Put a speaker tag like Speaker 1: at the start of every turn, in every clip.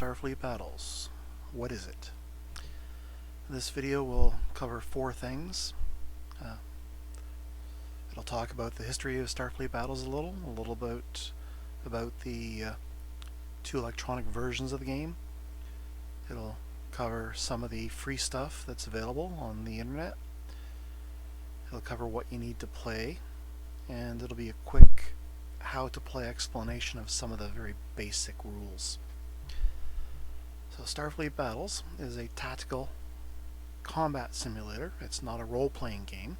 Speaker 1: Starfleet Battles. What is it? This video will cover four things. It'll talk about the history of Starfleet Battles a little about the two electronic versions of the game. It'll cover some of the free stuff that's available on the internet. It'll cover what you need to play, and it'll be a quick how to play explanation of some of the very basic rules. So Starfleet Battles is a tactical combat simulator. It's not a role-playing game.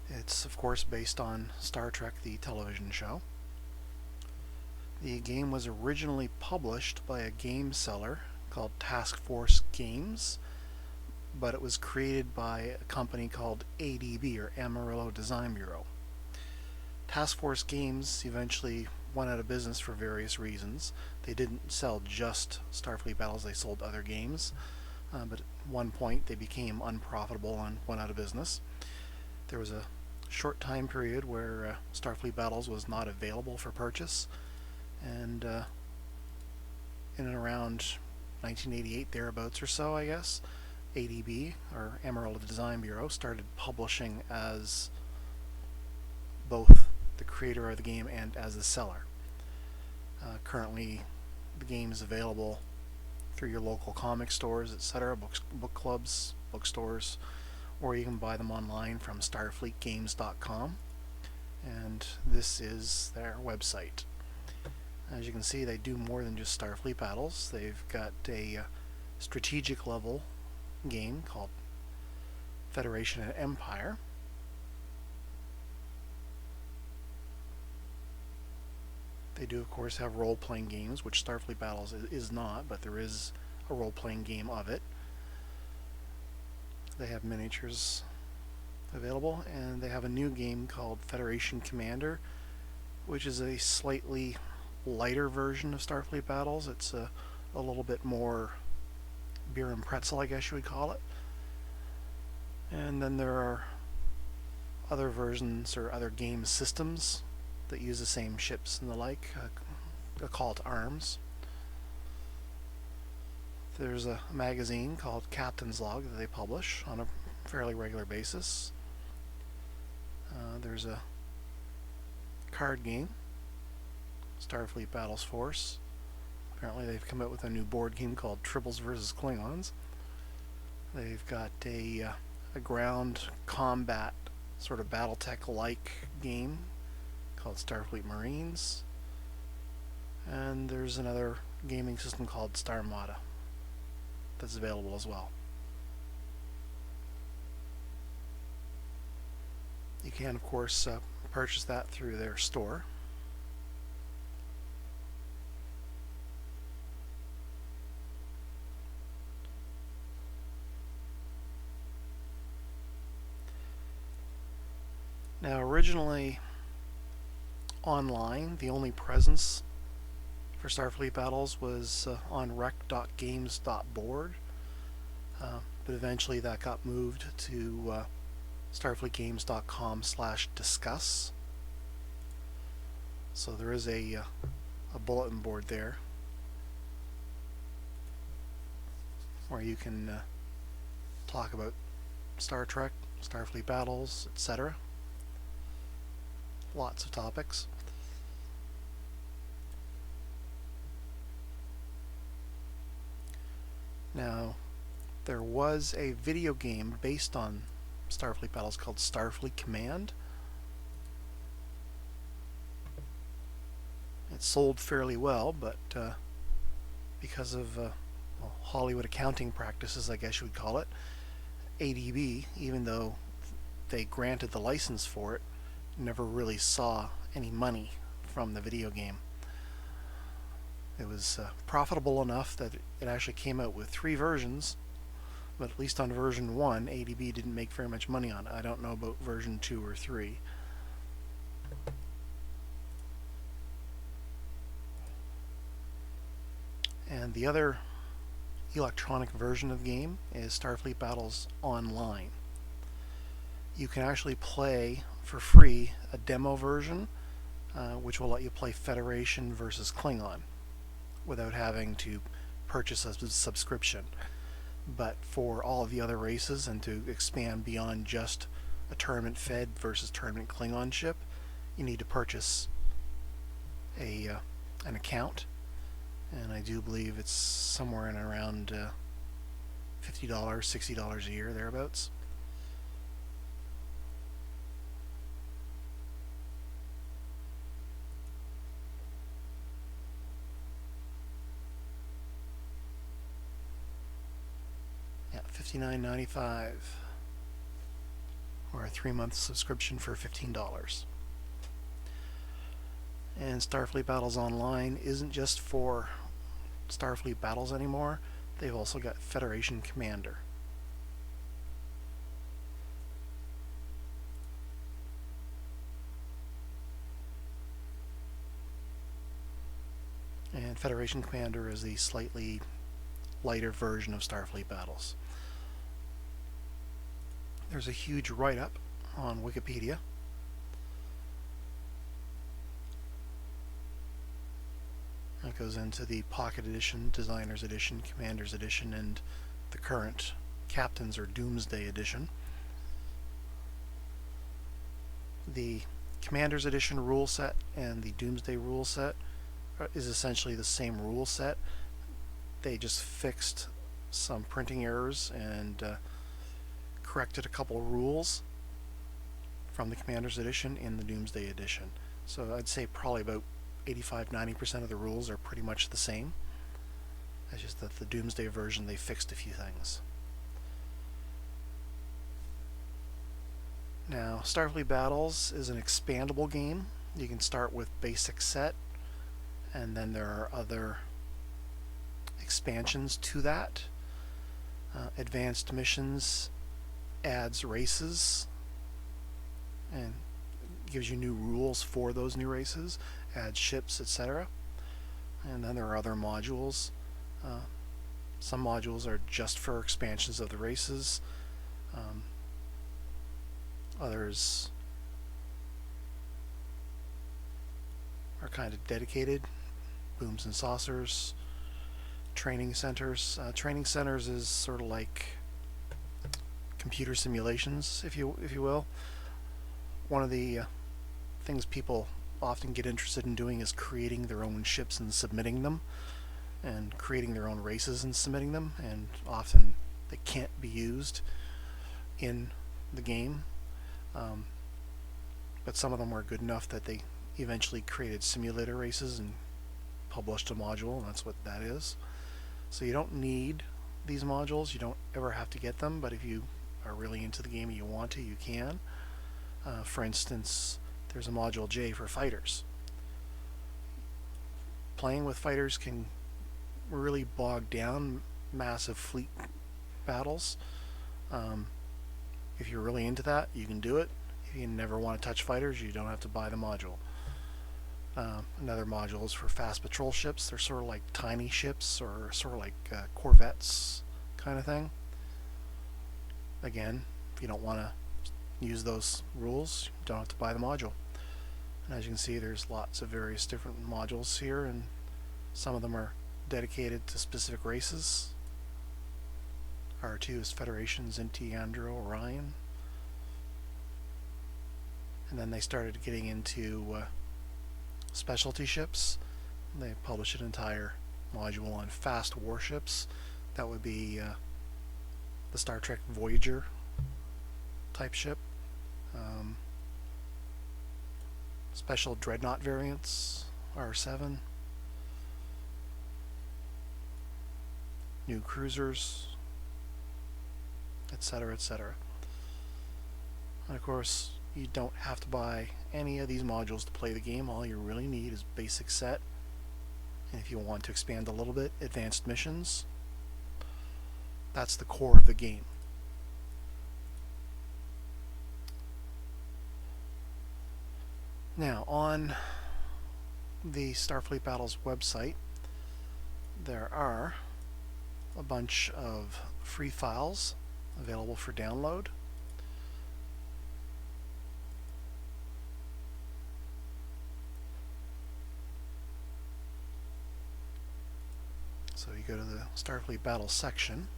Speaker 1: It's of course based on Star Trek, the television show. The game was originally published by a game seller called Task Force Games, but it was created by a company called ADB, or Amarillo Design Bureau. Task Force Games eventually went out of business for various reasons. They didn't sell just Starfleet Battles, they sold other games, but at one point they became unprofitable and went out of business. There was a short time period where Starfleet Battles was not available for purchase, and in and around 1988, thereabouts or so, I guess, ADB, or Amarillo Design Bureau, started publishing as both the creator of the game and as the seller. Currently, the game is available through your local comic stores, etc., book clubs, bookstores, or you can buy them online from starfleetgames.com, and this is their website. As you can see, they do more than just Starfleet Battles. They've got a strategic level game called Federation and Empire. They do, of course, have role-playing games, which Starfleet Battles is not, but there is a role-playing game of it. They have miniatures available, and they have a new game called Federation Commander, which is a slightly lighter version of Starfleet Battles. It's a little bit more beer and pretzel, I guess you would call it. And then there are other versions or other game systems that use the same ships and the like, a call to arms. There's a magazine called Captain's Log that they publish on a fairly regular basis. There's a card game, Starfleet Battles Force. Apparently they've come out with a new board game called Tribbles vs. Klingons. They've got a ground combat sort of Battletech-like game called Starfleet Marines. And there's another gaming system called Starmada that's available as well. You can, of course, purchase that through their store. Now, originally online, the only presence for Starfleet Battles was on rec.games.board, but eventually that got moved to starfleetgames.com/discuss. So there is a bulletin board there where you can talk about Star Trek, Starfleet Battles, etc. Lots of topics. Now, there was a video game based on Starfleet Battles called Starfleet Command. It sold fairly well, but because of Hollywood accounting practices, I guess you would call it, ADB, even though they granted the license for it, never really saw any money from the video game. It was profitable enough that it actually came out with 3 versions, but at least on version 1, ADB didn't make very much money on it. I don't know about version 2 or 3. And the other electronic version of the game is Starfleet Battles Online. You can actually play for free a demo version, which will let you play Federation versus Klingon without having to purchase a subscription. But for all of the other races and to expand beyond just a tournament Fed versus tournament Klingon ship, you need to purchase an account, and I do believe it's somewhere in around $50, $60 a year, thereabouts. Yeah, $59.95, or a 3-month subscription for $15. And Starfleet Battles Online isn't just for Starfleet Battles anymore. They've also got Federation Commander. And Federation Commander is the slightly lighter version of Starfleet Battles. There's a huge write-up on Wikipedia. It goes into the Pocket Edition, Designer's Edition, Commander's Edition, and the current Captain's or Doomsday Edition. The Commander's Edition rule set and the Doomsday rule set is essentially the same rule set. They just fixed some printing errors and corrected a couple rules from the Commander's Edition in the Doomsday Edition. So I'd say probably about 85-90% of the rules are pretty much the same. It's just that the Doomsday version, they fixed a few things. Now, Starfleet Battles is an expandable game. You can start with basic set, and then there are other expansions to that. Advanced Missions adds races and gives you new rules for those new races, adds ships, etc. And then there are other modules. Some modules are just for expansions of the races. Others are kind of dedicated. Booms and saucers, training centers. Training centers is sort of like computer simulations, if you will. One of the things people often get interested in doing is creating their own ships and submitting them, and creating their own races and submitting them, and often they can't be used in the game. But some of them were good enough that they eventually created simulator races and published a module, and that's what that is. So you don't need these modules, you don't ever have to get them, but if you are really into the game and you want to, you can. For instance, there's a module J for fighters. Playing with fighters can really bog down massive fleet battles. If you're really into that, you can do it. If you never want to touch fighters, you don't have to buy the module. Another module is for fast patrol ships. They're sort of like tiny ships, or sort of like corvettes kind of thing. Again, if you don't want to use those rules, you don't have to buy the module. And as you can see, there's lots of various different modules here, and some of them are dedicated to specific races. R2 is Federation, Zinti, Andro, Orion. And then they started getting into specialty ships. They published an entire module on fast warships. That would be the Star Trek Voyager type ship. Special dreadnought variants, R7. New cruisers, etc., etc. And of course, you don't have to buy any of these modules to play the game. All you really need is basic set. And if you want to expand a little bit, advanced missions. That's the core of the game. Now, on the Starfleet Battles website, there are a bunch of free files available for download. So you go to the Starfleet Battles section.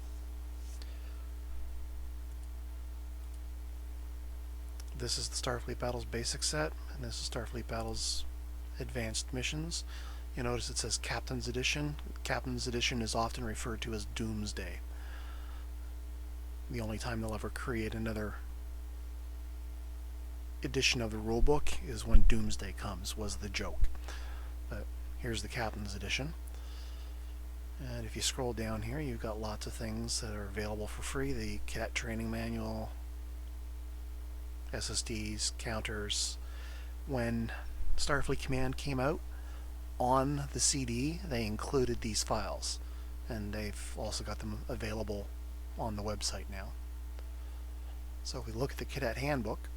Speaker 1: This is the Starfleet Battles basic set, and this is Starfleet Battles Advanced Missions. You notice it says Captain's Edition. Captain's Edition is often referred to as Doomsday. The only time they'll ever create another edition of the rulebook is when Doomsday comes, was the joke. But here's the Captain's Edition. And if you scroll down here, you've got lots of things that are available for free. The Cadet Training Manual, SSDs, counters. When Starfleet Command came out, on the CD they included these files, and they've also got them available on the website now. So if we look at the Cadet Handbook,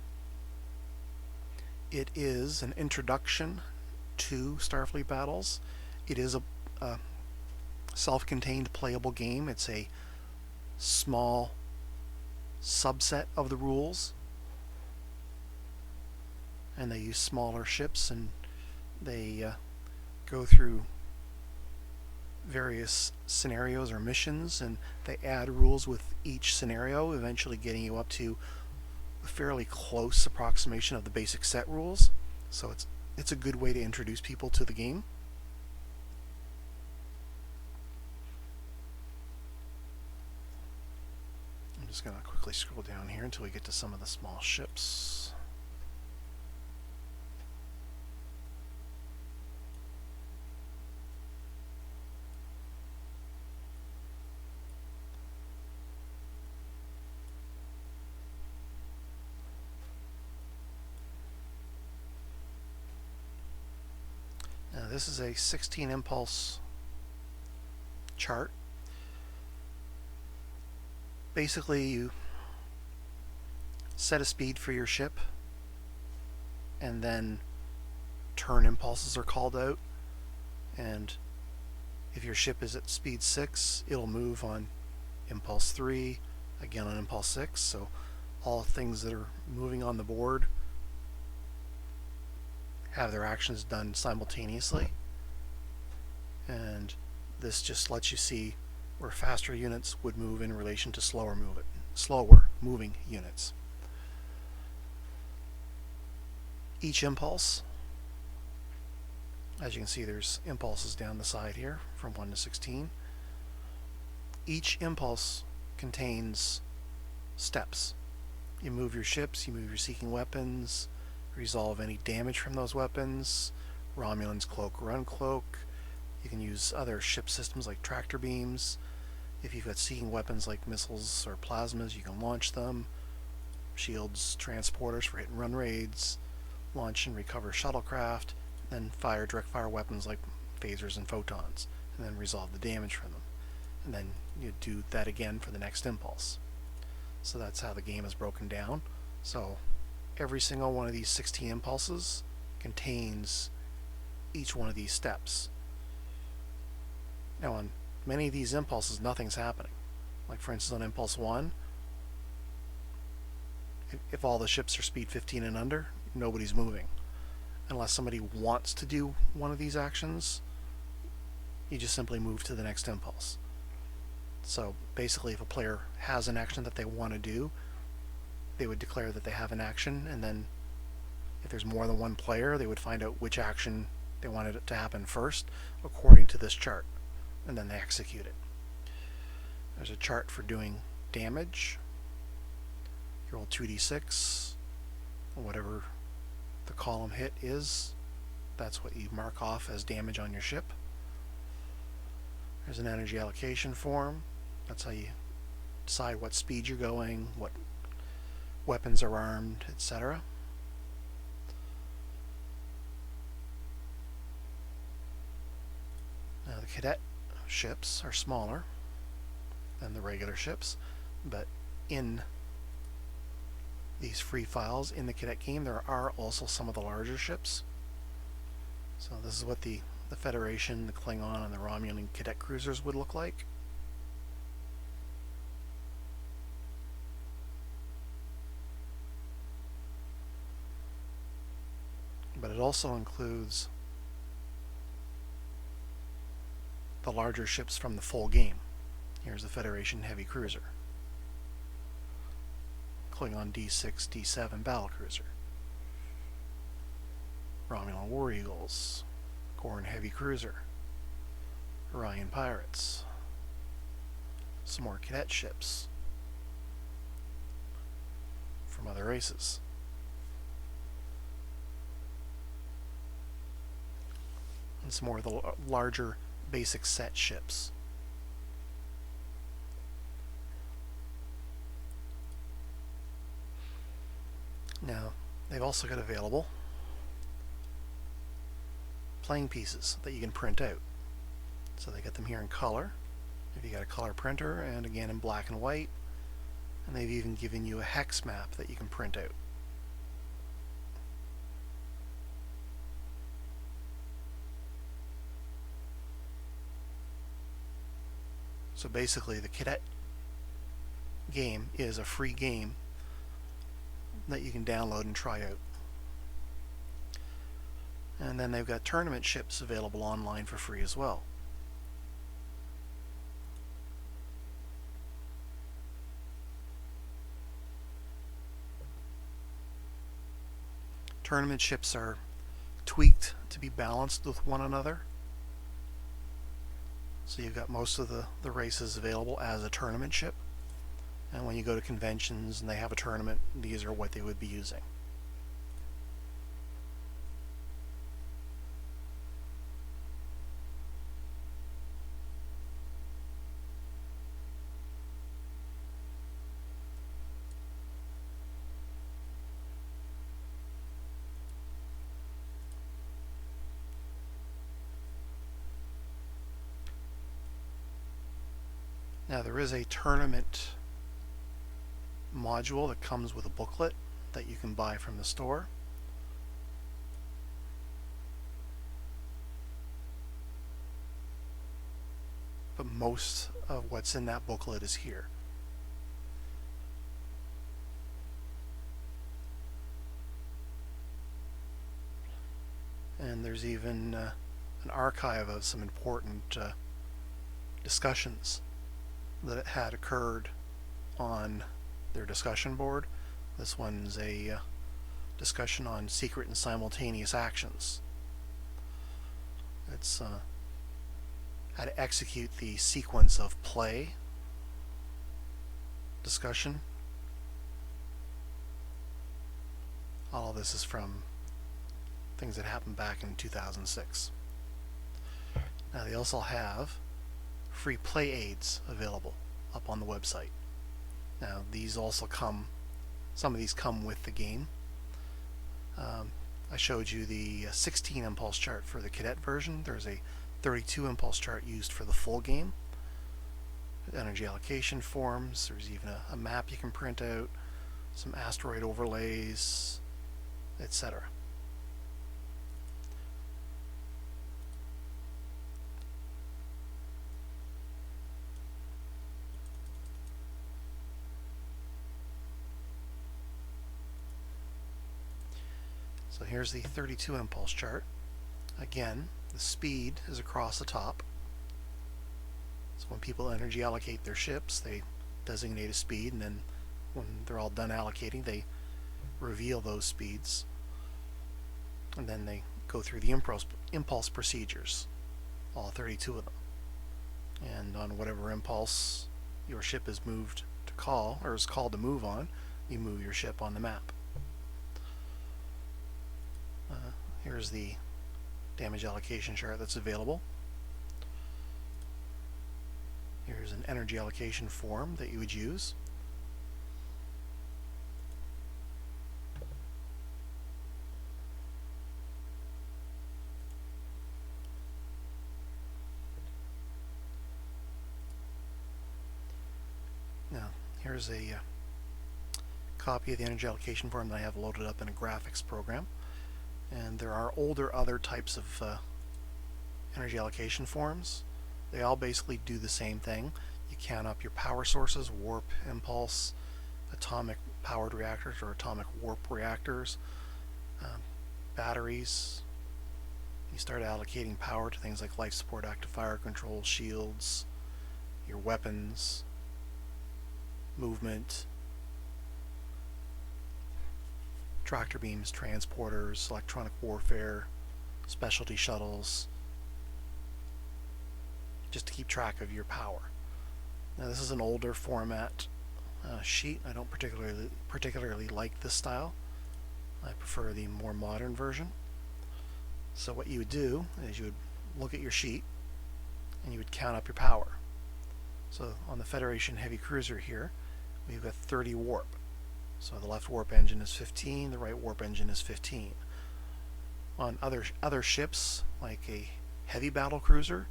Speaker 1: it is an introduction to Starfleet Battles. It is a self-contained playable game. It's a small subset of the rules, and they use smaller ships, and they go through various scenarios or missions, and they add rules with each scenario, eventually getting you up to a fairly close approximation of the basic set rules. So it's a good way to introduce people to the game. I'm just going to quickly scroll down here until we get to some of the small ships. Now this is a 16 impulse chart. Basically, you set a speed for your ship, and then turn impulses are called out, and if your ship is at speed 6, it'll move on impulse 3, again on impulse 6, so all things that are moving on the board have their actions done simultaneously. And this just lets you see where faster units would move in relation to slower moving units. Each impulse, as you can see, there's impulses down the side here from 1 to 16. Each impulse contains steps. You move your ships, you move your seeking weapons, resolve any damage from those weapons, Romulan's cloak or uncloak. You can use other ship systems like tractor beams. If you've got seeking weapons like missiles or plasmas, you can launch them. Shields, transporters for hit and run raids, launch and recover shuttlecraft, then fire direct fire weapons like phasers and photons, and then resolve the damage from them. And then you do that again for the next impulse. So that's how the game is broken down. So every single one of these 16 impulses contains each one of these steps. Now on many of these impulses, nothing's happening. Like for instance on impulse 1, if all the ships are speed 15 and under, nobody's moving. Unless somebody wants to do one of these actions, you just simply move to the next impulse. So basically if a player has an action that they want to do, they would declare that they have an action, and then if there's more than one player, they would find out which action they wanted it to happen first according to this chart, and then they execute it. There's a chart for doing damage. You roll 2d6, whatever the column hit is, that's what you mark off as damage on your ship. There's an energy allocation form. That's how you decide what speed you're going, what weapons are armed, etc. Now the cadet ships are smaller than the regular ships, but in these free files in the cadet game there are also some of the larger ships. So this is what the Federation, the Klingon, and the Romulan cadet cruisers would look like. But it also includes the larger ships from the full game. Here's the Federation Heavy Cruiser, Klingon D6, D7 Battlecruiser, Romulan War Eagles, Gorn Heavy Cruiser, Orion Pirates, some more cadet ships from other races. And some more of the larger basic set ships. Now, they've also got available playing pieces that you can print out. So they got them here in color, if you got a color printer, and again in black and white. And they've even given you a hex map that you can print out. So basically the cadet game is a free game that you can download and try out. And then they've got tournament ships available online for free as well. Tournament ships are tweaked to be balanced with one another. So you've got most of the races available as a tournament ship. And when you go to conventions and they have a tournament, these are what they would be using. Now there is a tournament module that comes with a booklet that you can buy from the store. But most of what's in that booklet is here. And there's even an archive of some important discussions that had occurred on their discussion board. This one's a discussion on secret and simultaneous actions. It's how to execute the sequence of play discussion. All of this is from things that happened back in 2006. Now they also have free play aids available up on the website. Now these also come, some of these come with the game. I showed you the 16 impulse chart for the cadet version. There's a 32 impulse chart used for the full game. Energy allocation forms, there's even a map you can print out, some asteroid overlays, etc. So here's the 32 impulse chart. Again, the speed is across the top. So when people energy allocate their ships, they designate a speed, and then when they're all done allocating, they reveal those speeds. And then they go through the impulse procedures, all 32 of them. And on whatever impulse your ship is moved to call, or is called to move on, you move your ship on the map. Here's the damage allocation chart that's available. Here's an energy allocation form that you would use. Now, here's a copy of the energy allocation form that I have loaded up in a graphics program. And there are other types of energy allocation forms. They all basically do the same thing. You count up your power sources, warp, impulse, atomic powered reactors or atomic warp reactors, batteries, You start allocating power to things like life support, active fire control, shields, your weapons, movement, tractor beams, transporters, electronic warfare, specialty shuttles, just to keep track of your power. Now this is an older format sheet. I don't particularly like this style. I prefer the more modern version. So what you would do is you would look at your sheet and you would count up your power. So on the Federation heavy cruiser here, we've got 30 warp. So the left warp engine is 15, the right warp engine is 15. On other ships, like a heavy battle cruiser,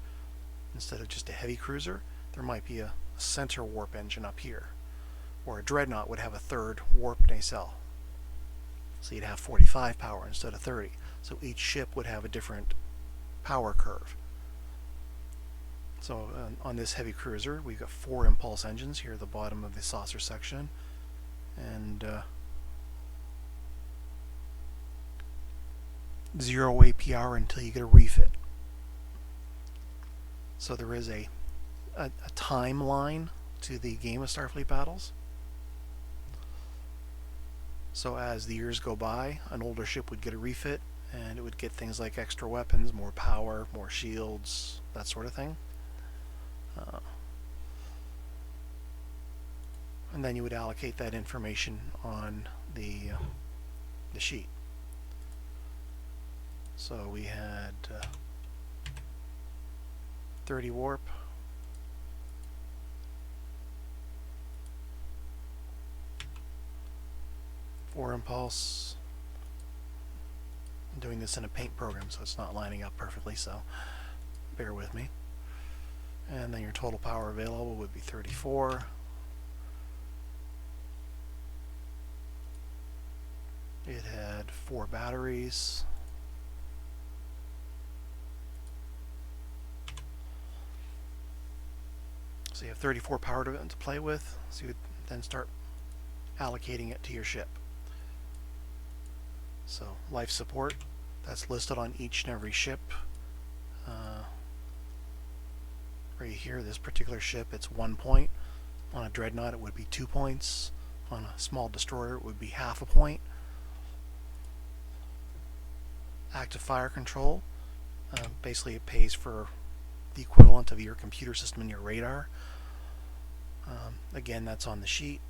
Speaker 1: instead of just a heavy cruiser, there might be a center warp engine up here. Or a dreadnought would have a third warp nacelle. So you'd have 45 power instead of 30. So each ship would have a different power curve. So on this heavy cruiser, we've got 4 impulse engines here at the bottom of the saucer section. And 0 APR until you get a refit. So there is a timeline to the game of Starfleet Battles. So as the years go by, an older ship would get a refit, and it would get things like extra weapons, more power, more shields, that sort of thing. And then you would allocate that information on the sheet. So we had 30 warp, four impulse. I'm doing this in a paint program, so it's not lining up perfectly, so bear with me. And then your total power available would be 34. It had 4 batteries. So you have 34 power to play with, so you would then start allocating it to your ship. So life support, that's listed on each and every ship. Right here, this particular ship, it's 1 point. On a dreadnought, it would be 2 points. On a small destroyer, it would be half a point. Active fire control, basically it pays for the equivalent of your computer system and your radar. Again, that's on the sheet.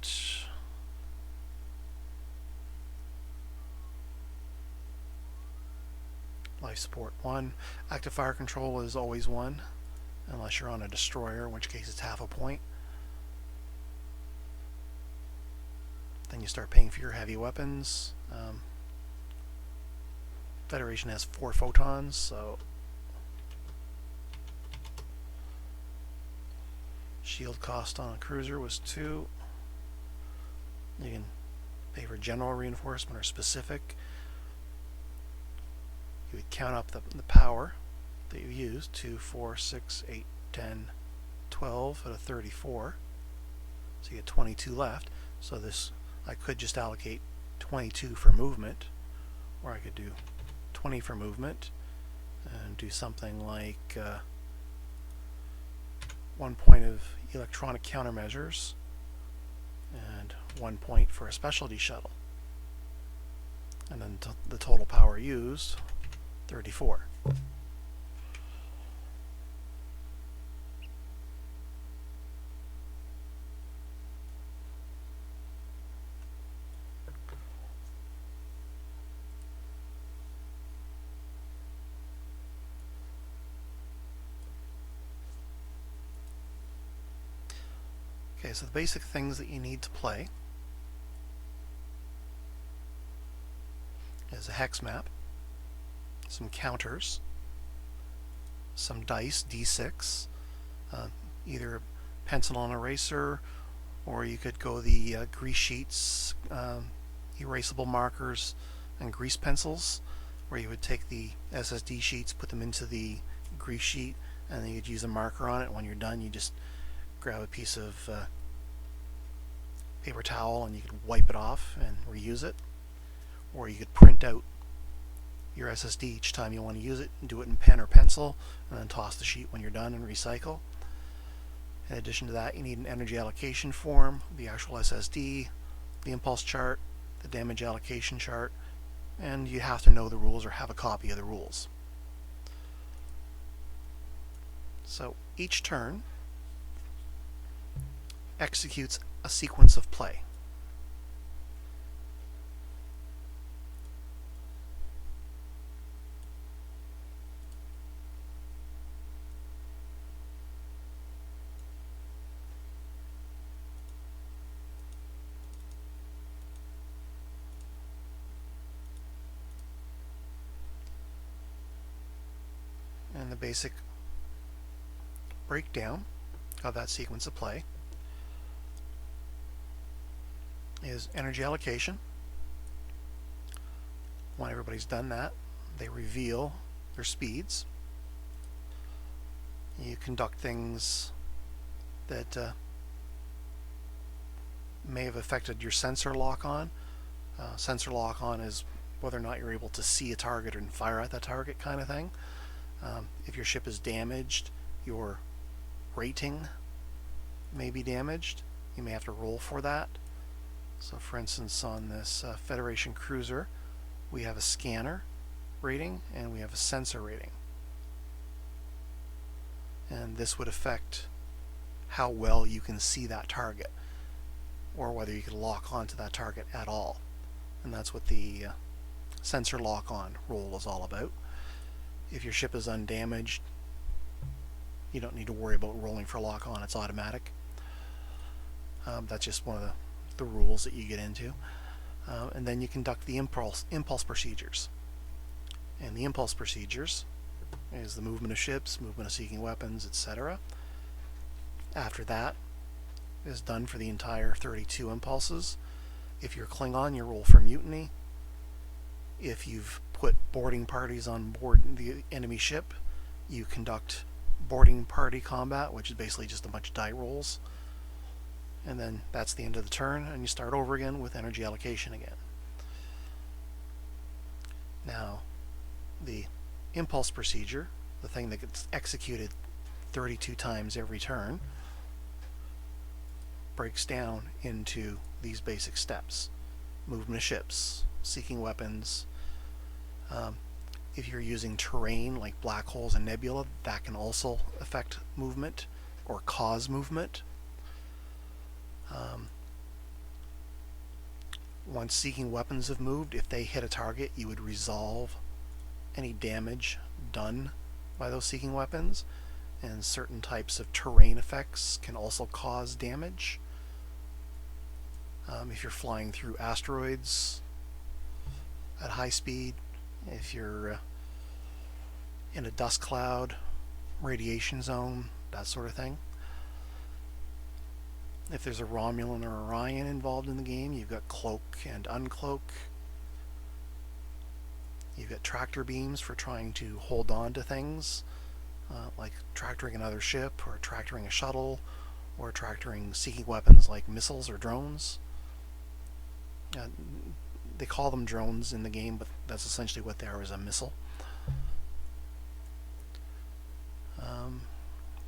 Speaker 1: Life support 1. Active fire control is always 1, unless you're on a destroyer, in which case it's half a point. Then you start paying for your heavy weapons. Federation has 4 photons, so shield cost on a cruiser was 2. You can pay for general reinforcement or specific. You would count up the power that you used: 2, 4, 6, 8, 10, 12 out of 34. So you get 22 left. So this, I could just allocate 22 for movement, or I could do 20 for movement and do something like 1 point of electronic countermeasures and 1 point for a specialty shuttle. And then the total power used, 34. Okay, so the basic things that you need to play is a hex map, some counters, some dice, D6, either pencil and eraser, or you could go the grease sheets, erasable markers, and grease pencils, where you would take the SSD sheets, put them into the grease sheet, and then you'd use a marker on it. When you're done, you just grab a piece of paper towel and you could wipe it off and reuse it. Or you could print out your SSD each time you want to use it, and do it in pen or pencil, and then toss the sheet when you're done and recycle. In addition to that, you need an energy allocation form, the actual SSD, the impulse chart, the damage allocation chart, and you have to know the rules or have a copy of the rules. So each turn executes a sequence of play. And the basic breakdown of that sequence of play is energy allocation. When everybody's done that, they reveal their speeds. You conduct things that may have affected your sensor lock-on. Sensor lock-on is whether or not you're able to see a target and fire at that target kind of thing. If your ship is damaged, your rating may be damaged. You may have to roll for that. So for instance, on this Federation cruiser, we have a scanner rating and we have a sensor rating. And this would affect how well you can see that target, or whether you can lock onto that target at all. And that's what the sensor lock-on roll is all about. If your ship is undamaged, you don't need to worry about rolling for lock-on, it's automatic. That's just one of the rules that you get into. And then you conduct the impulse procedures. And the impulse procedures is the movement of ships, movement of seeking weapons, etc. After that is done for the entire 32 impulses. If you're Klingon, you roll for mutiny. If you've put boarding parties on board the enemy ship, you conduct boarding party combat, which is basically just a bunch of die rolls. And then that's the end of the turn, and you start over again with energy allocation again. Now, the impulse procedure, the thing that gets executed 32 times every turn, breaks down into these basic steps. Movement of ships, seeking weapons. If you're using terrain like black holes and nebula, that can also affect movement or cause movement. Once seeking weapons have moved, if they hit a target, you would resolve any damage done by those seeking weapons, and certain types of terrain effects can also cause damage. If you're flying through asteroids at high speed, if you're in a dust cloud, radiation zone, that sort of thing. If there's a Romulan or Orion involved in the game, you've got cloak and uncloak. You've got tractor beams for trying to hold on to things, like tractoring another ship, or tractoring a shuttle, or tractoring seeking weapons like missiles or drones. They call them drones in the game, but that's essentially what they are, is a missile.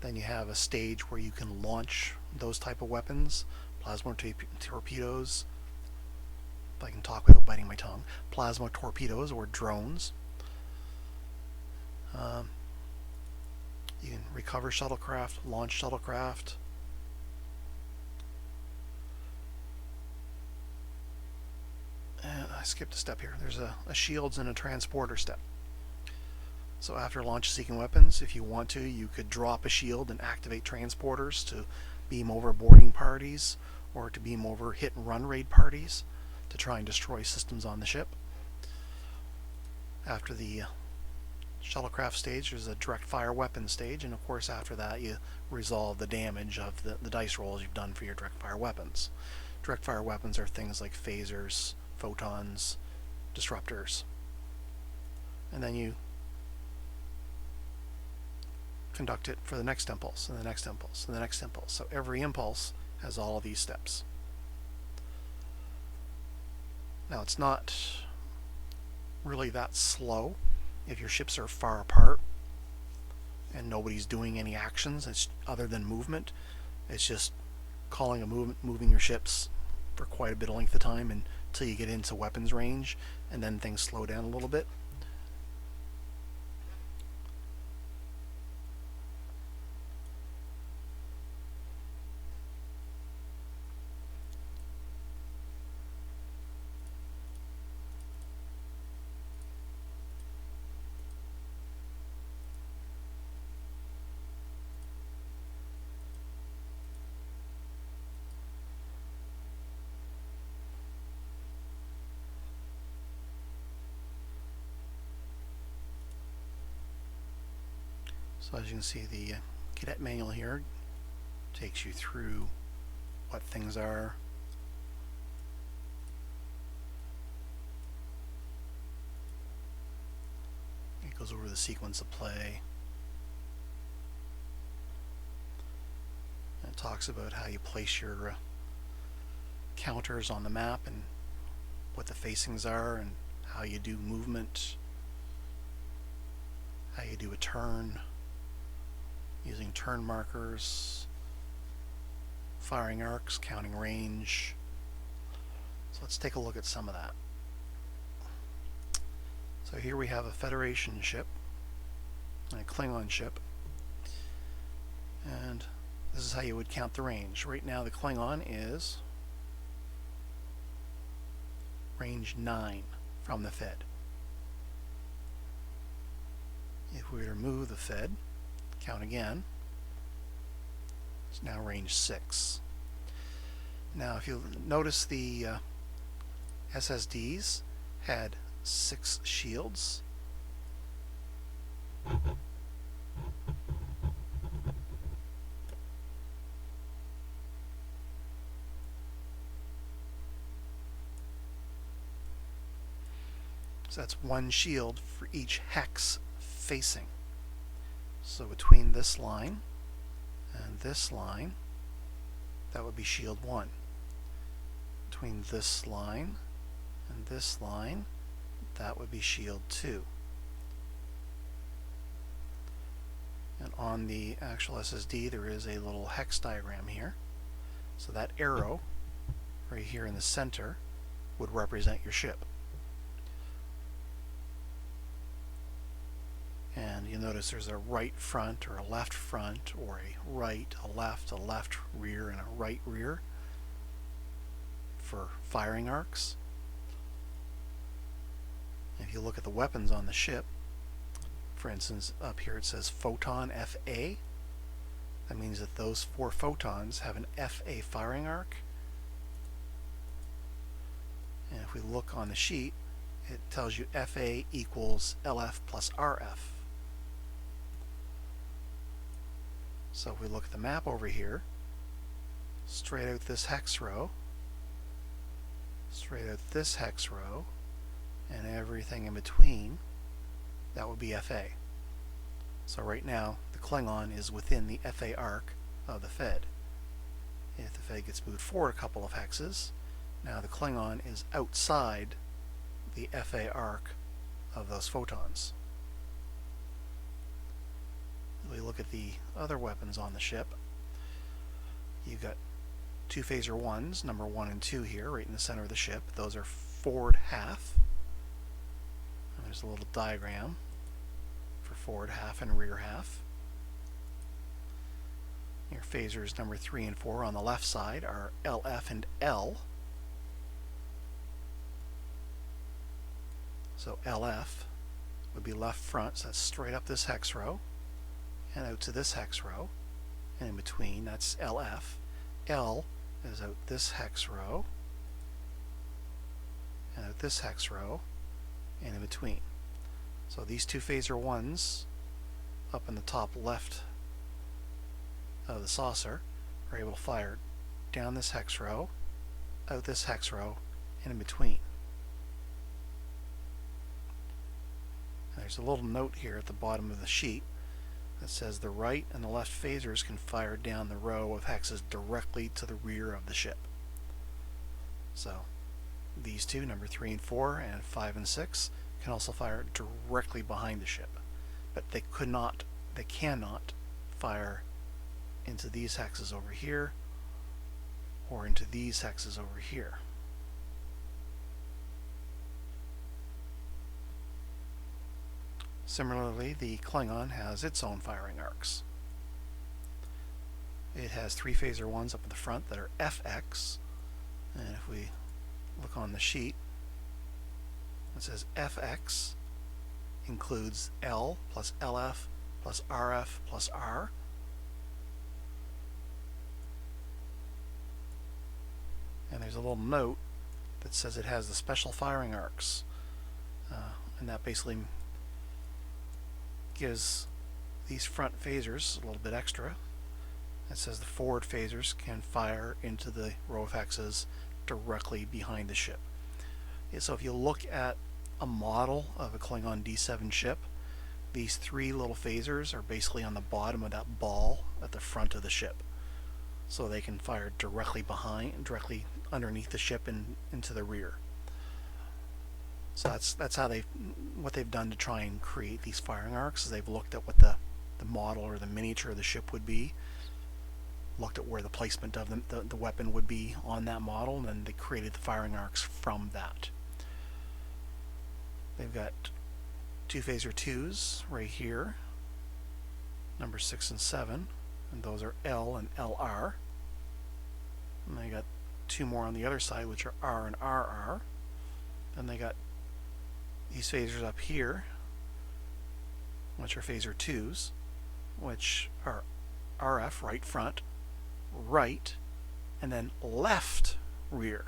Speaker 1: Then you have a stage where you can launch those type of weapons, plasma torpedoes, if I can talk without biting my tongue, plasma torpedoes or drones. You can recover shuttlecraft, launch shuttlecraft. I skipped a step here. There's a shields and a transporter step. So after launch seeking weapons, if you want to, you could drop a shield and activate transporters to beam over boarding parties, or to beam over hit and run raid parties to try and destroy systems on the ship. After the shuttlecraft stage, there's a direct fire weapon stage, and of course after that you resolve the damage of the dice rolls you've done for your direct fire weapons. Direct fire weapons are things like phasers, photons, disruptors. And then you conduct it for the next impulse, and the next impulse, and the next impulse. So every impulse has all of these steps. Now, it's not really that slow if your ships are far apart and nobody's doing any actions other than movement. It's just calling a movement, moving your ships for quite a bit of length of time until you get into weapons range, and then things slow down a little bit. So as you can see, the cadet manual here takes you through what things are. It goes over the sequence of play. And it talks about how you place your counters on the map and what the facings are and how you do movement, how you do a turn using turn markers, firing arcs, counting range. So let's take a look at some of that. So here we have a Federation ship and a Klingon ship, and this is how you would count the range. Right now the Klingon is range 9 from the Fed. If we remove the Fed, count again, it's now range 6. Now if you notice, the SSDs had 6 shields. So that's 1 shield for each hex facing. So between this line and this line, that would be shield 1. Between this line and this line, that would be shield 2. And on the actual SSD there is a little hex diagram here. So that arrow right here in the center would represent your ship. And you'll notice there's a right front or a left front, or a right, a left rear, and a right rear for firing arcs. If you look at the weapons on the ship, for instance, up here it says Photon FA. That means that those 4 photons have an FA firing arc. And if we look on the sheet, it tells you FA equals LF plus RF. So if we look at the map over here, straight out this hex row, straight out this hex row, and everything in between, that would be FA. So right now the Klingon is within the FA arc of the Fed. If the Fed gets moved forward a couple of hexes, now the Klingon is outside the FA arc of those photons. We look at the other weapons on the ship. You've got 2 phaser 1s, number 1 and 2 here, right in the center of the ship. Those are forward half. And there's a little diagram for forward half and rear half. Your phasers number 3 and 4 on the left side are LF and L. So LF would be left front, so that's straight up this hex row and out to this hex row, and in between that's LF. L is out this hex row and out this hex row and in between. So these 2 phaser 1s up in the top left of the saucer are able to fire down this hex row, out this hex row, and in between. And there's a little note here at the bottom of the sheet that says the right and the left phasers can fire down the row of hexes directly to the rear of the ship. So these two, number 3 and 4 and 5 and 6, can also fire directly behind the ship, but they cannot fire into these hexes over here or into these hexes over here. Similarly, the Klingon has its own firing arcs. It has 3 phaser ones up in the front that are FX, and if we look on the sheet, it says FX includes L plus LF plus RF plus R. And there's a little note that says it has the special firing arcs, and that basically gives these front phasers a little bit extra. It says the forward phasers can fire into the row of hexes directly behind the ship. So if you look at a model of a Klingon D7 ship, these 3 little phasers are basically on the bottom of that ball at the front of the ship. So they can fire directly underneath the ship and into the rear. So that's how what they've done to try and create these firing arcs. Is they've looked at what the model or the miniature of the ship would be, looked at where the placement of the weapon would be on that model, and then they created the firing arcs from that. They've got 2 phaser 2s right here, number 6 and 7, and those are L and LR. And they got 2 more on the other side, which are R and RR. And they got these phasers up here, which are phaser 2s, which are RF, right front, right, and then left rear.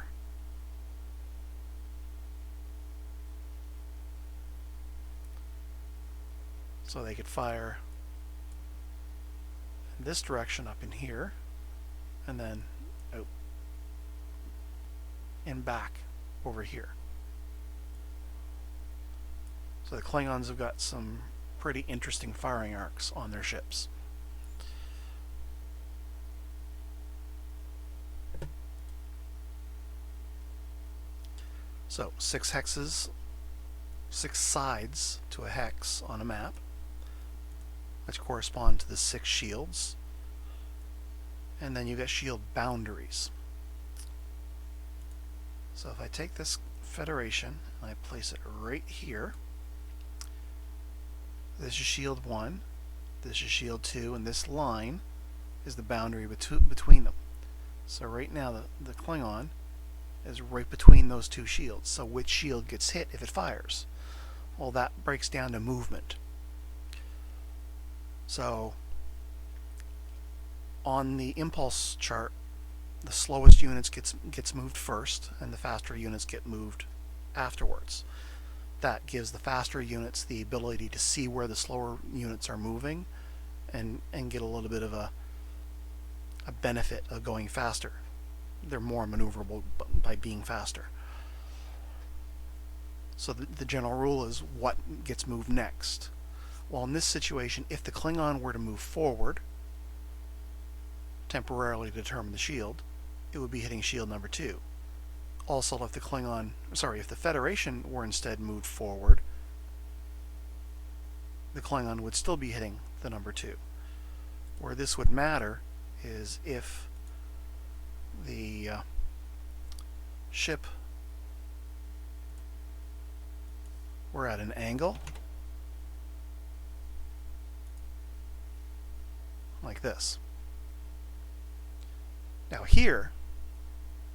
Speaker 1: So they could fire in this direction up in here, and then out and back over here. So the Klingons have got some pretty interesting firing arcs on their ships. So 6 hexes, 6 sides to a hex on a map, which correspond to the 6 shields. And then you get shield boundaries. So if I take this Federation and I place it right here, this is shield 1, this is shield 2, and this line is the boundary between them. So right now the Klingon is right between those 2 shields. So which shield gets hit if it fires? Well, that breaks down to movement. So on the impulse chart, the slowest units gets moved first, and the faster units get moved afterwards. That gives the faster units the ability to see where the slower units are moving and get a little bit of a benefit of going faster. They're more maneuverable by being faster. So the general rule is what gets moved next. Well, in this situation, if the Klingon were to move forward, temporarily determine the shield, it would be hitting shield number 2. Also, if the Federation were instead moved forward, the Klingon would still be hitting the number 2. Where this would matter is if the ship were at an angle like this. Now here,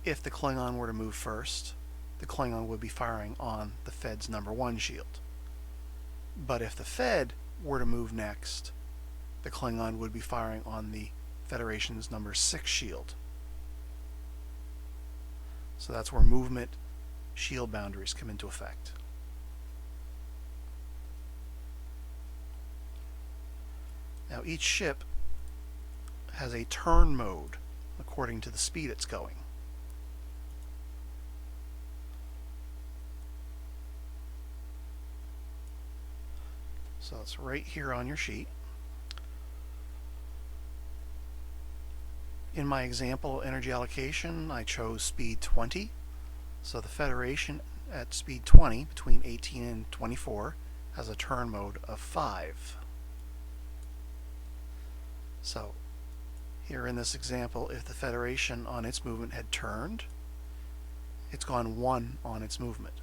Speaker 1: if the Klingon were to move first, the Klingon would be firing on the Fed's number 1 shield. But if the Fed were to move next, the Klingon would be firing on the Federation's number 6 shield. So that's where movement shield boundaries come into effect. Now each ship has a turn mode according to the speed it's going. So it's right here on your sheet. In my example energy allocation, I chose speed 20. So the Federation at speed 20 between 18 and 24 has a turn mode of 5. So here in this example, if the Federation on its movement had turned, it's gone 1 on its movement.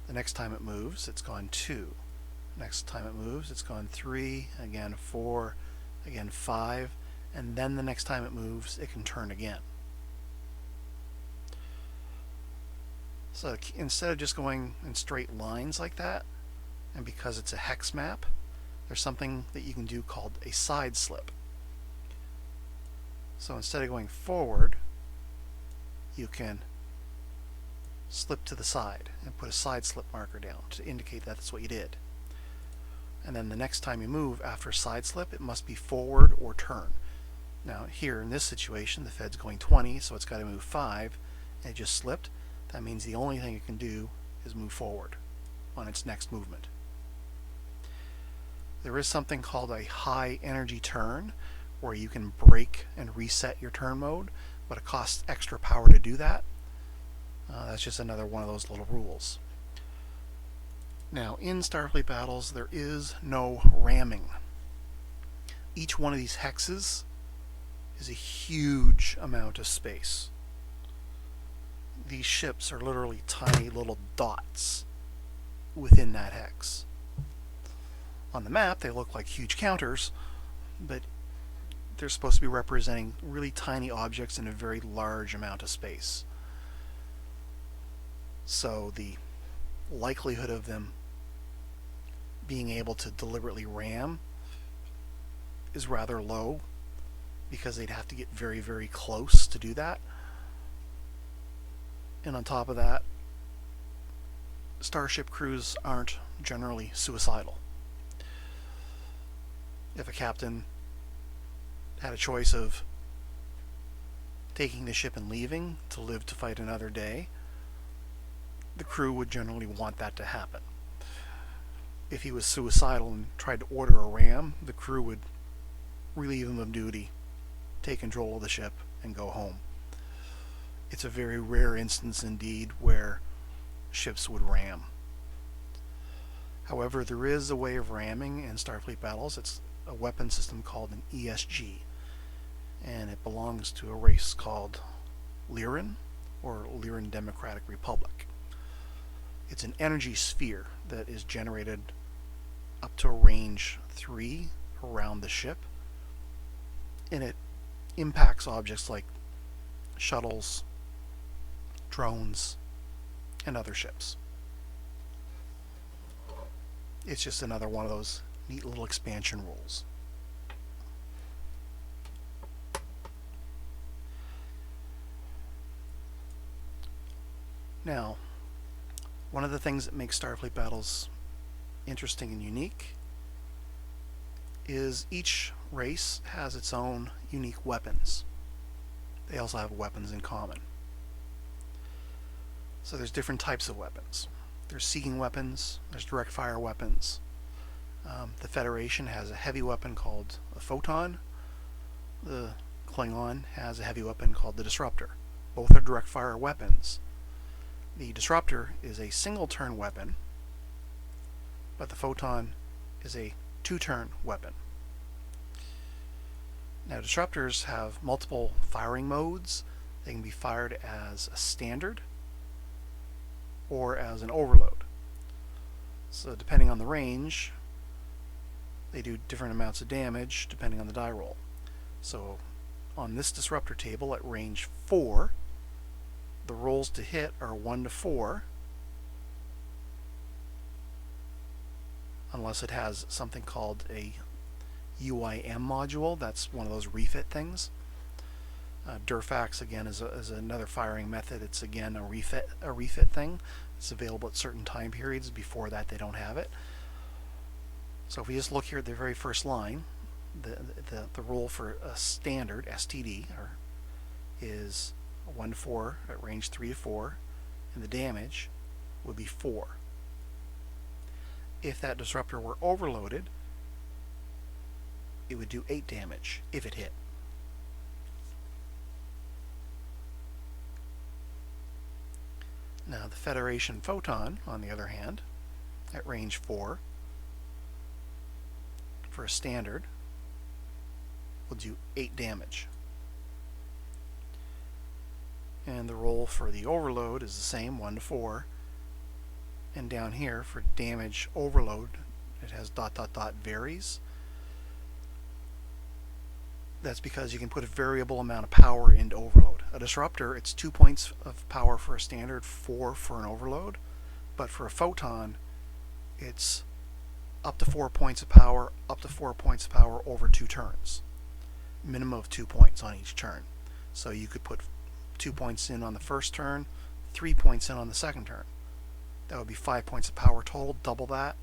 Speaker 1: The next time it moves, it's gone 2. Next time it moves, it's gone 3, again 4, again 5, and then the next time it moves, it can turn again. So instead of just going in straight lines like that, and because it's a hex map, there's something that you can do called a side slip. So instead of going forward, you can slip to the side and put a side slip marker down to indicate that's what you did. And then the next time you move after side slip, it must be forward or turn. Now here in this situation, the Fed's going 20, so it's got to move 5, and it just slipped. That means the only thing it can do is move forward on its next movement. There is something called a high energy turn, where you can break and reset your turn mode, but it costs extra power to do that. That's just another one of those little rules. Now, in Starfleet Battles, there is no ramming. Each one of these hexes is a huge amount of space. These ships are literally tiny little dots within that hex. On the map, they look like huge counters, but they're supposed to be representing really tiny objects in a very large amount of space. So the likelihood of them being able to deliberately ram is rather low, because they'd have to get very, very close to do that. And on top of that, starship crews aren't generally suicidal. If a captain had a choice of taking the ship and leaving to live to fight another day, the crew would generally want that to happen. If he was suicidal and tried to order a ram, the crew would relieve him of duty, take control of the ship, and go home. It's a very rare instance indeed where ships would ram. However, there is a way of ramming in Starfleet Battles. It's a weapon system called an ESG, and it belongs to a race called Lyran, or Lyran Democratic Republic. It's an energy sphere that is generated up to range 3 around the ship, and it impacts objects like shuttles, drones, and other ships. It's just another one of those neat little expansion rules. Now, one of the things that makes Starfleet Battles interesting and unique is each race has its own unique weapons. They also have weapons in common. So there's different types of weapons. There's seeking weapons, there's direct fire weapons. The Federation has a heavy weapon called a photon. The Klingon has a heavy weapon called the disruptor. Both are direct fire weapons. The disruptor is a single turn weapon, but the photon is a 2-turn weapon. Now, disruptors have multiple firing modes. They can be fired as a standard or as an overload. So depending on the range, they do different amounts of damage depending on the die roll. So on this disruptor table at range 4, the rolls to hit are 1 to 4, unless it has something called a UIM module. That's one of those refit things. Durfax again is another firing method. It's again a refit thing. It's available at certain time periods. Before that, they don't have it. So if we just look here at the very first line, the roll for a standard STD is 1 to 4 at range 3 to 4, and the damage would be 4. If that disruptor were overloaded, it would do 8 damage if it hit. Now the Federation Photon, on the other hand, at range 4, for a standard, will do 8 damage. And the roll for the overload is the same, 1 to 4. And down here, for damage overload, it has ... varies. That's because you can put a variable amount of power into overload. A disruptor, it's 2 points of power for a standard, 4 for an overload. But for a photon, it's up to 4 points of power, over 2 turns. Minimum of 2 points on each turn. So you could put 2 points in on the first turn, 3 points in on the second turn. That would be 5 points of power total, double that.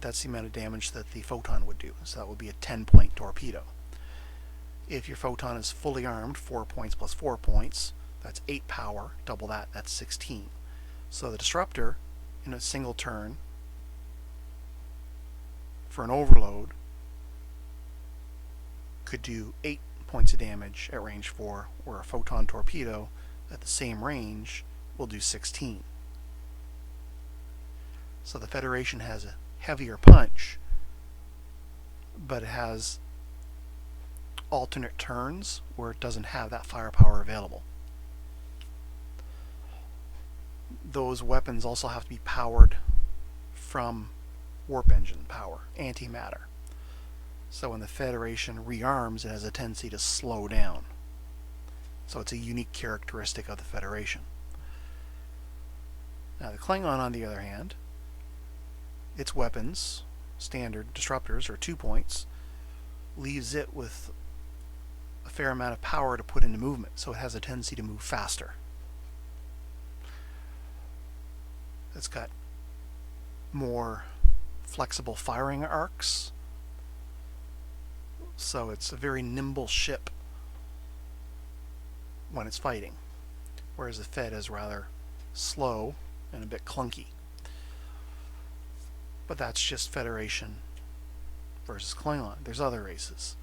Speaker 1: That's the amount of damage that the photon would do. So that would be a 10-point torpedo. If your photon is fully armed, 4 points plus 4 points, that's 8 power, double that, that's 16. So the disruptor, in a single turn, for an overload, could do 8 points of damage at range 4, where a photon torpedo at the same range will do 16. So the Federation has a heavier punch, but it has alternate turns where it doesn't have that firepower available. Those weapons also have to be powered from warp engine power, antimatter. So when the Federation rearms, it has a tendency to slow down. So it's a unique characteristic of the Federation. Now the Klingon, on the other hand, its weapons, standard disruptors, are 2 points, leaves it with a fair amount of power to put into movement, so it has a tendency to move faster. It's got more flexible firing arcs, so it's a very nimble ship when it's fighting, whereas the Fed is rather slow and a bit clunky. But that's just Federation versus Klingon. There's other races.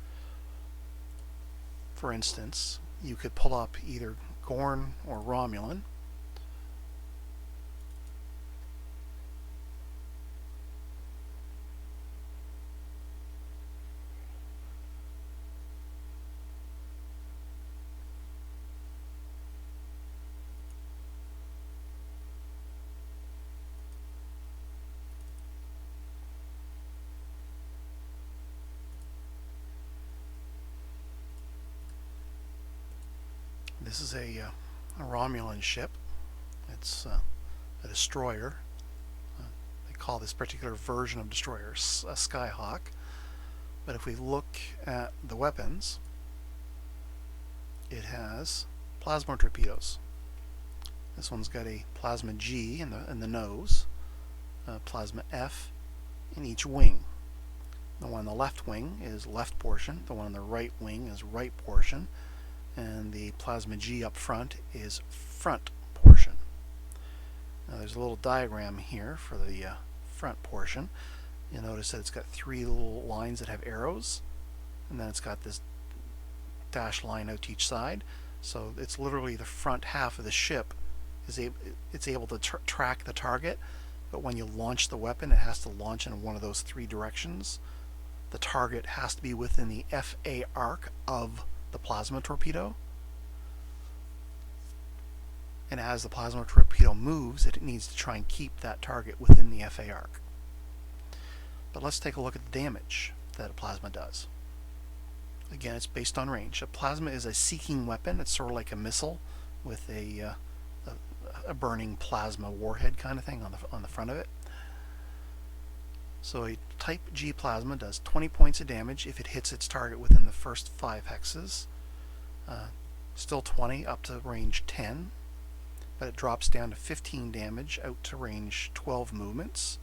Speaker 1: For instance, you could pull up either Gorn or Romulan. This is a Romulan ship. It's a destroyer. They call this particular version of destroyer a Skyhawk. But if we look at the weapons, it has plasma torpedoes. This one's got a plasma G in the nose, plasma F in each wing. The one on the left wing is left portion, the one on the right wing is right portion, and the plasma G up front is front portion. Now there's a little diagram here for the front portion. You'll notice that it's got 3 little lines that have arrows, and then it's got this dashed line out to each side. So it's literally the front half of the ship it's able to track the target, but when you launch the weapon, it has to launch in one of those 3 directions. The target has to be within the FA arc of the plasma torpedo, and as the plasma torpedo moves, it needs to try and keep that target within the FA arc. But let's take a look at the damage that a plasma does. Again, it's based on range. A plasma is a seeking weapon. It's sort of like a missile with a burning plasma warhead kind of thing on the front of it. So a type G plasma does 20 points of damage if it hits its target within the first 5 hexes. Still 20 up to range 10, but it drops down to 15 damage out to range 12 movements.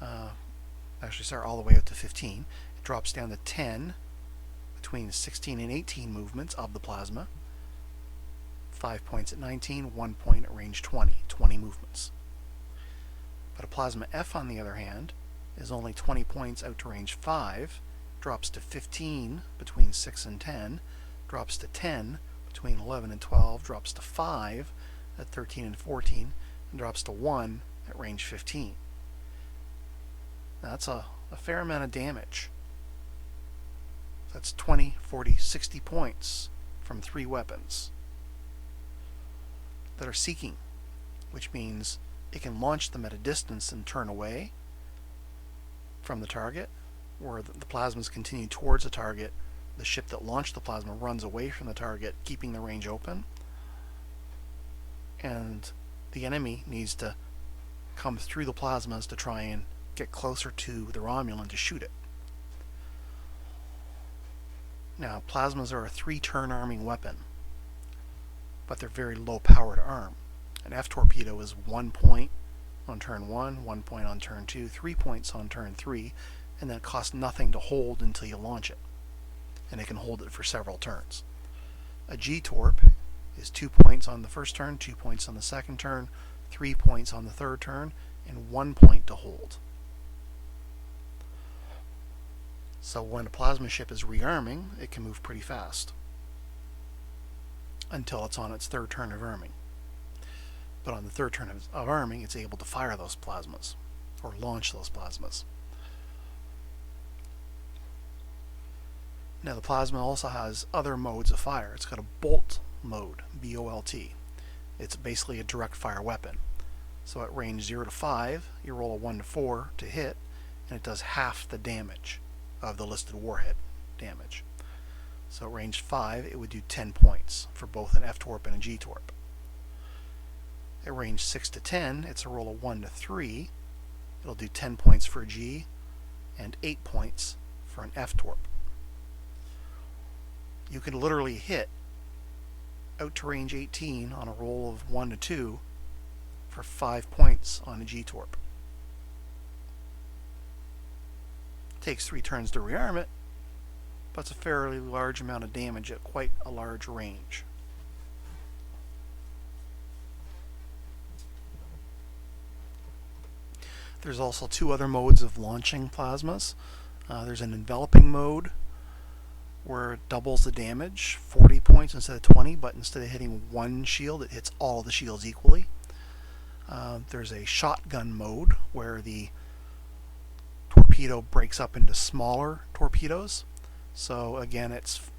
Speaker 1: Actually, sorry, all the way out to 15. It drops down to 10 between 16 and 18 movements of the plasma. 5 points at 19, 1 point at range 20, 20 movements. But a plasma F, on the other hand, is only 20 points out to range 5, drops to 15 between 6 and 10, drops to 10 between 11 and 12, drops to 5 at 13 and 14 and drops to 1 at range 15. Now that's a fair amount of damage. That's 20, 40, 60 points from 3 weapons that are seeking, which means it can launch them at a distance and turn away from the target, where the plasmas continue towards the target. The ship that launched the plasma runs away from the target, keeping the range open, and the enemy needs to come through the plasmas to try and get closer to the Romulan to shoot it. Now, plasmas are a 3-turn arming weapon, but they're very low power to arm. An F-torpedo is 1 point on turn 1, 1 point on turn 2, 3 points on turn 3, and then it costs nothing to hold until you launch it. And it can hold it for several turns. A G-torp is 2 points on the first turn, 2 points on the second turn, 3 points on the third turn, and 1 point to hold. So when a plasma ship is rearming, it can move pretty fast until it's on its third turn of arming. But on the third turn of arming, it's able to fire those plasmas, or launch those plasmas. Now the plasma also has other modes of fire. It's got a bolt mode, B-O-L-T. It's basically a direct fire weapon. So at range 0 to 5, you roll a 1 to 4 to hit, and it does half the damage of the listed warhead damage. So at range 5, it would do 10 points for both an F-torp and a G-torp. At range 6 to 10, it's a roll of 1 to 3. It'll do 10 points for a G and 8 points for an F-torp. You can literally hit out to range 18 on a roll of 1 to 2 for 5 points on a G-torp. Takes 3 turns to rearm it, but it's a fairly large amount of damage at quite a large range. There's also 2 other modes of launching plasmas. There's an enveloping mode where it doubles the damage, 40 points instead of 20, but instead of hitting one shield, it hits all the shields equally. There's a shotgun mode where the torpedo breaks up into smaller torpedoes. So again, it's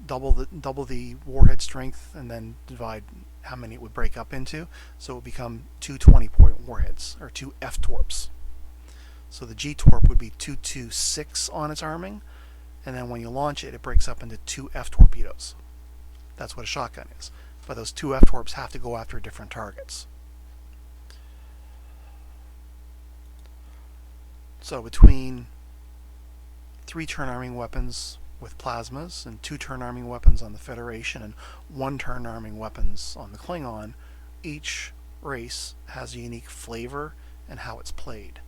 Speaker 1: double the warhead strength and then divide how many it would break up into. So it would become 2 20-point warheads, or 2 F-torps. So the G-torp would be 226 on its arming, and then when you launch it, it breaks up into 2 F-torpedoes. That's what a shotgun is. But those 2 F-torps have to go after different targets. So between 3-turn arming weapons with plasmas and 2-turn arming weapons on the Federation and 1-turn arming weapons on the Klingon, each race has a unique flavor and how it's played.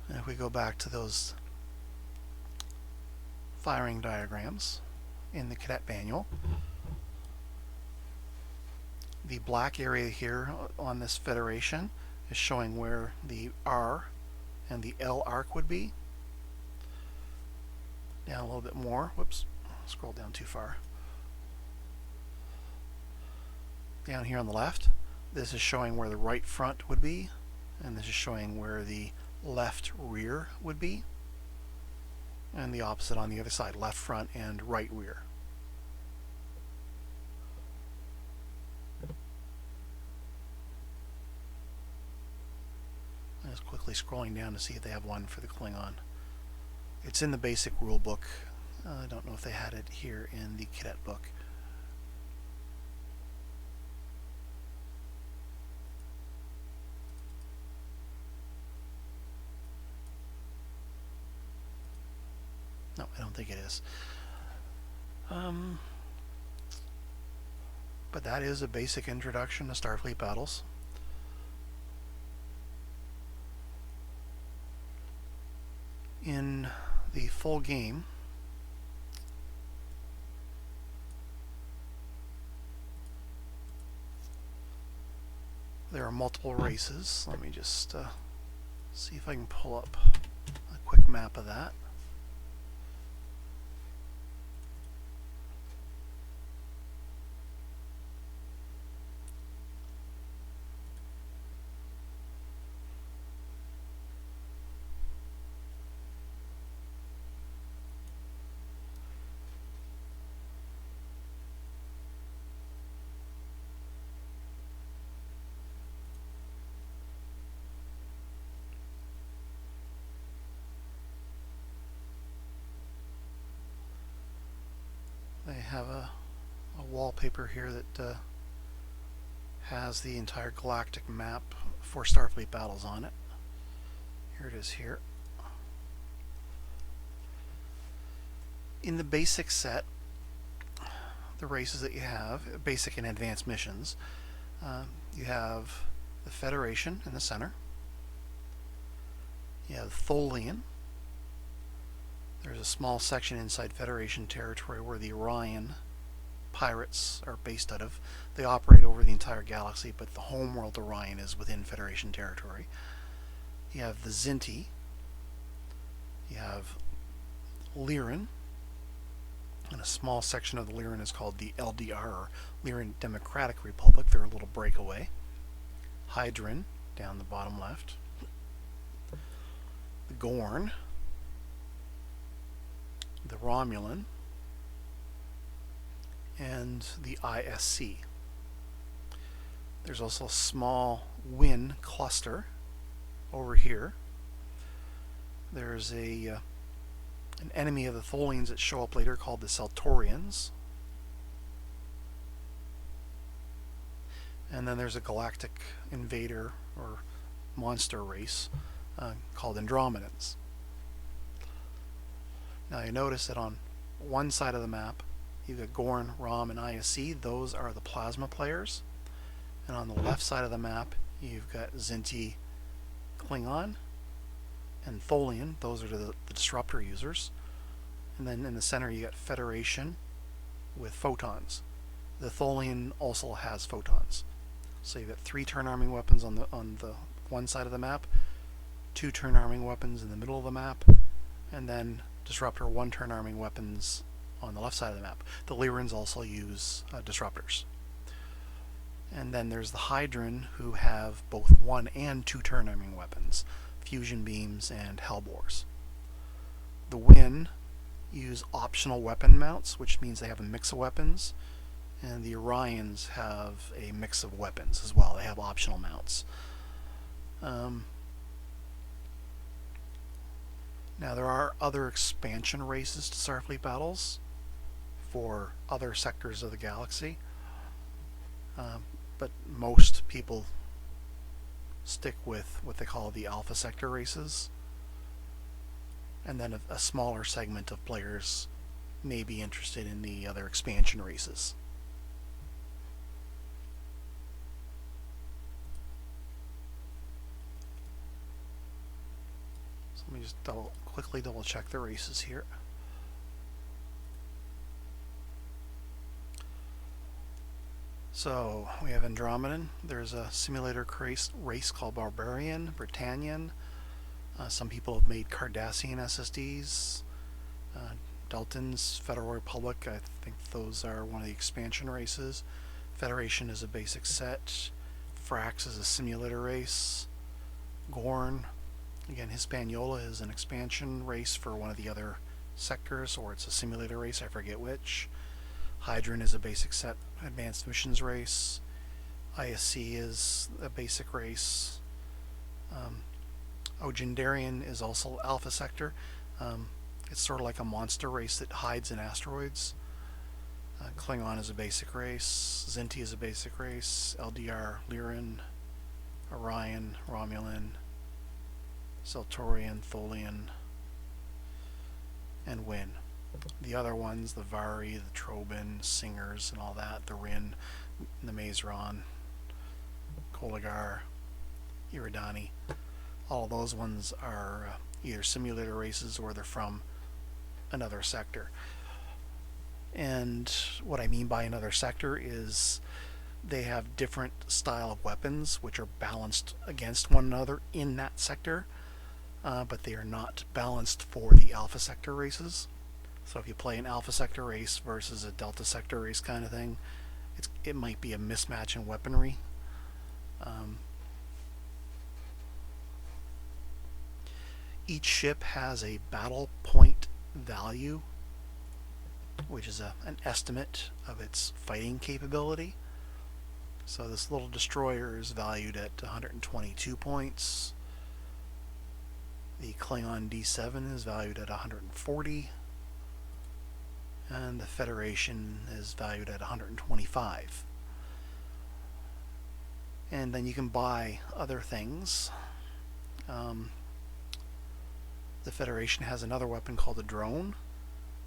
Speaker 1: And if we go back to those firing diagrams in the cadet manual, the black area here on this Federation is showing where the R and the L arc would be. Down a little bit more. Whoops, scroll down too far. Down here on the left, this is showing where the right front would be, and this is showing where the left rear would be, and the opposite on the other side, left front and right rear. Just quickly scrolling down to see if they have one for the Klingon. It's in the basic rule book. I don't know if they had it here in the cadet book. No, I don't think it is. But that is a basic introduction to Starfleet Battles. In the full game, There are multiple races. Let me just see if I can pull up a quick map of that. They have a wallpaper here that has the entire galactic map for Starfleet Battles on it. Here it is here. In the basic set, the races that you have, basic and advanced missions, you have the Federation in the center. You have Tholian. There's a small section inside Federation territory where the Orion pirates are based out of. They operate over the entire galaxy, but the homeworld Orion is within Federation territory. You have the Zinti. You have Lyran. And a small section of the Lyran is called the LDR, or Lyran Democratic Republic. They're a little breakaway. Hydron, down the bottom left. The Gorn. The Romulan. And the ISC. There's also a small Win cluster over here. There's an enemy of the Tholians that show up later called the Celtorians. And then there's a galactic invader or monster race called Andromedans. Now you notice that on one side of the map you've got Gorn, Rom, and ISC. Those are the plasma players. And on the left side of the map you've got Zinti, Klingon, and Tholian. Those are the disruptor users. And then in the center you got Federation with photons. The Tholian also has photons. So you've got 3 turn-arming weapons on the one side of the map, 2 turn-arming weapons in the middle of the map, and then disruptor 1 turn-arming weapons on the left side of the map. The Lyrans also use disruptors. And then there's the Hydron, who have both 1 and 2 turn-arming weapons, fusion beams and hellbores. The Win use optional weapon mounts, which means they have a mix of weapons, and the Orions have a mix of weapons as well. They have optional mounts. Now there are other expansion races to Starfleet Battles for other sectors of the galaxy, but most people stick with what they call the Alpha Sector races, and then a smaller segment of players may be interested in the other expansion races. So let me just quickly double check the races here. So we have Andromedan. There's a simulator race called Barbarian, Britannian. Some people have made Cardassian SSDs. Deltans, Federal Republic, I think those are one of the expansion races. Federation is a basic set. Frax is a simulator race. Gorn, again, Hispaniola is an expansion race for one of the other sectors, or it's a simulator race, I forget which. Hydron is a basic set advanced missions race. ISC is a basic race. Ojindarian is also Alpha Sector. It's sort of like a monster race that hides in asteroids. Klingon is a basic race. Zinti is a basic race. LDR, Lyran, Orion, Romulan, Celtorian, Tholian, and Win. The other ones, the Vari, the Trobin, Singers, and all that, the Rin, the Mazeron, Koligar, Iridani, all those ones are either simulator races or they're from another sector. And what I mean by another sector is they have different style of weapons which are balanced against one another in that sector, but they are not balanced for the Alpha Sector races. So if you play an Alpha Sector race versus a Delta Sector race kind of thing, it might be a mismatch in weaponry. Each ship has a battle point value, which is an estimate of its fighting capability. So this little destroyer is valued at 122 points. The Klingon D7 is valued at 140. And the Federation is valued at 125. And then you can buy other things. The Federation has another weapon called a drone,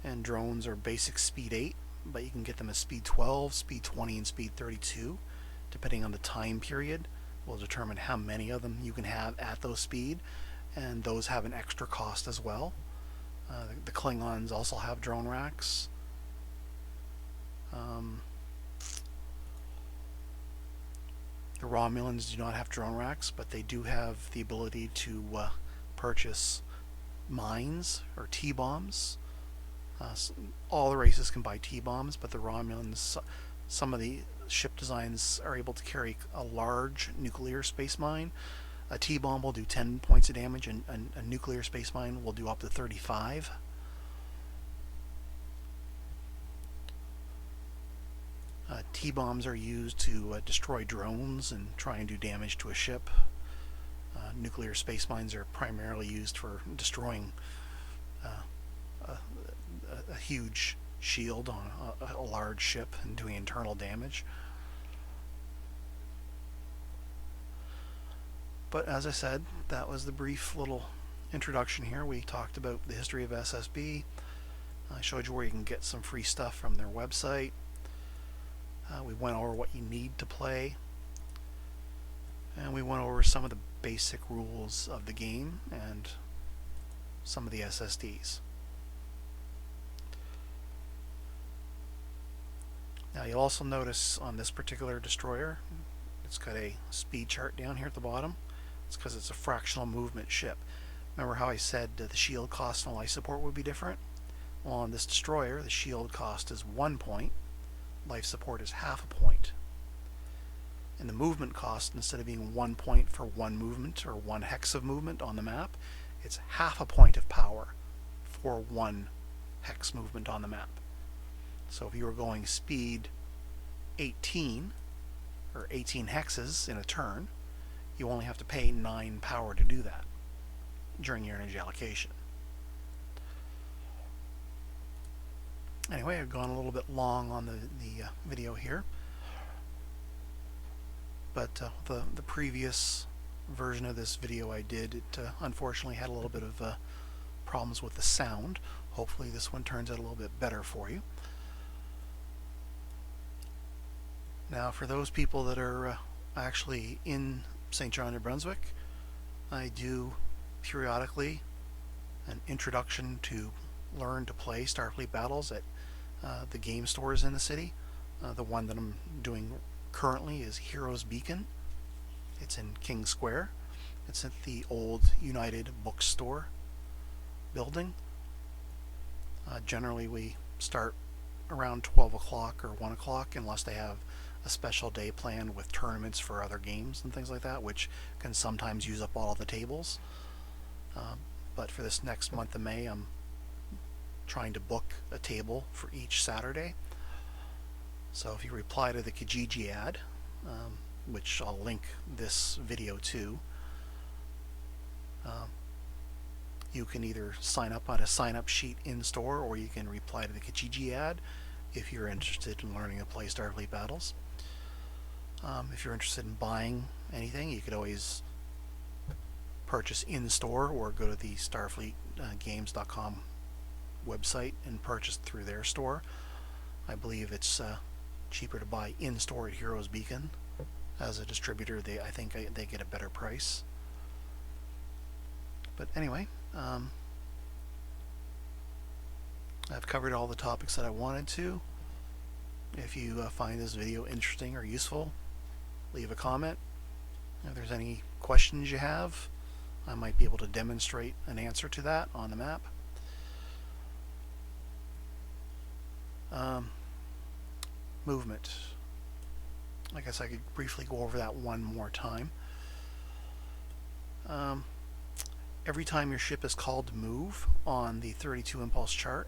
Speaker 1: and drones are basic speed 8, but you can get them at speed 12, speed 20, and speed 32, depending on the time period. Will determine how many of them you can have at those speed, and those have an extra cost as well. The Klingons also have drone racks. The Romulans do not have drone racks, but they do have the ability to purchase mines or T-bombs. All the races can buy T-bombs, but the Romulans, some of the ship designs are able to carry a large nuclear space mine. A T-bomb will do 10 points of damage, and a nuclear space mine will do up to 35. T-bombs are used to destroy drones and try and do damage to a ship. Nuclear space mines are primarily used for destroying a huge shield on a large ship and doing internal damage. But as I said, that was the brief little introduction here. We talked about the history of SSB. I showed you where you can get some free stuff from their website. We went over what you need to play, and we went over some of the basic rules of the game and some of the SSDs. Now you'll also notice on this particular destroyer, it's got a speed chart down here at the bottom. It's because it's a fractional movement ship. Remember how I said the shield cost and life support would be different? Well, on this destroyer, the shield cost is 1 point, life support is half a point. And the movement cost, instead of being 1 point for one movement or one hex of movement on the map, it's half a point of power for one hex movement on the map. So if you were going speed 18 or 18 hexes in a turn, you only have to pay 9 power to do that during your energy allocation. Anyway, I've gone a little bit long on the video here, but the previous version of this video I did, it unfortunately had a little bit of problems with the sound. Hopefully this one turns out a little bit better for you. Now for those people that are actually in St. John, New Brunswick, I do periodically an introduction to learn to play Starfleet Battles at the game stores in the city. The one that I'm doing currently is Heroes Beacon. It's in King Square. It's at the old United Bookstore building. Generally we start around 12 o'clock or 1 o'clock unless they have a special day planned with tournaments for other games and things like that, which can sometimes use up all of the tables. But for this next month of May, I'm trying to book a table for each Saturday. So if you reply to the Kijiji ad, which I'll link this video to, you can either sign up on a sign-up sheet in-store, or you can reply to the Kijiji ad if you're interested in learning to play Starfleet Battles. If you're interested in buying anything, you could always purchase in-store or go to the starfleetgames.com website and purchase through their store. I believe it's cheaper to buy in-store at Heroes Beacon. As a distributor, I think they get a better price. But anyway, I've covered all the topics that I wanted to. If you find this video interesting or useful, leave a comment. If there's any questions you have, I might be able to demonstrate an answer to that on the map. Movement. I guess I could briefly go over that one more time. Every time your ship is called to move on the 32 impulse chart,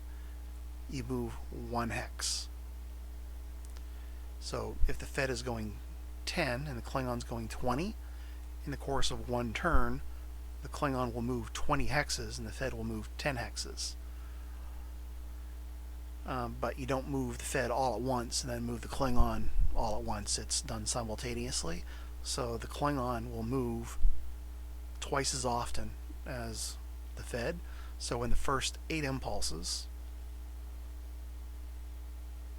Speaker 1: you move 1 hex. So if the Fed is going 10 and the Klingon's going 20, in the course of one turn, the Klingon will move 20 hexes and the Fed will move 10 hexes. But you don't move the Fed all at once and then move the Klingon all at once. It's done simultaneously. So the Klingon will move twice as often as the Fed. So in the first 8 impulses,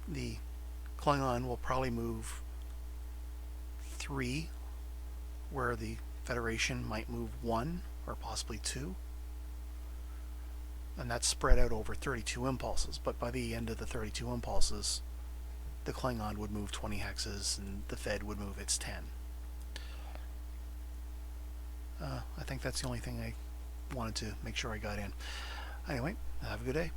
Speaker 1: the Klingon will probably move 3, where the Federation might move 1 or possibly 2. And that's spread out over 32 impulses. But by the end of the 32 impulses, the Klingon would move 20 hexes and the Fed would move its 10. I think that's the only thing I wanted to make sure I got in. Anyway, have a good day.